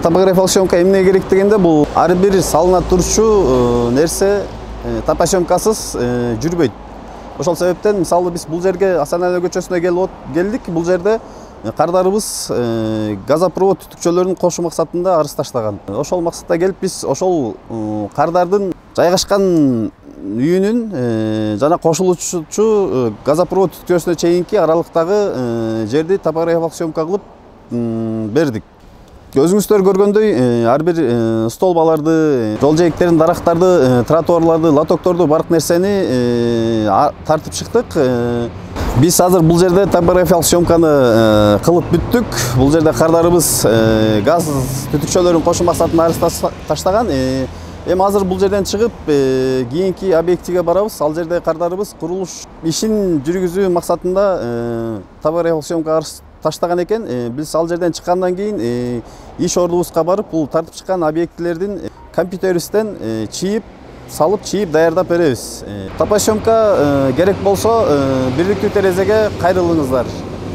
Топографиялык съемка эмне керек дегенде, бул ар бир салына турчу нерсе топосъемкасыз жүрбөйт. Ошол себептен мисалы биз бул жерге Асан Али көчөсүнө келдик. Бул жерде кардарыбыз газопровод түтүкчөлөрүн кошуу максатында арыз таштаган. Ошол максатта келип биз ошол кардардын жайгашкан үйүнүн жана кошулуучу газопровод түтүкчөсүнө чейинки аралыктагы жерди топографиялык съемка кылып бердик. Өзүңүздөр көргөндөй, ар бир столбаларды, жол жээктерин, дарактарды, тротуарларды, лотокторду, бардык нерсени тартып чыктык. Биз азыр бул жерде топографиялык съемканы кылып бүттүк. Бул жерде кардарыбыз газ түтүкчөлөрүн кошуу максатында арыз таштаган. Эми азыр бул жерден чыгып, кийинки объектиге барабыз. Ал жерде кардарыбыз курулуш ишин жүргүзүү максатында топографиялык съемка арыз таштаган экен. Биз ал жерден чыккандан кийин иш ордубузга барып, бул тартып чыккан объектилердин компьютерибизден салып чийип даярдап беребиз. Топосъемка керек болсо бирликтүү терезеге кайрылыңыздар.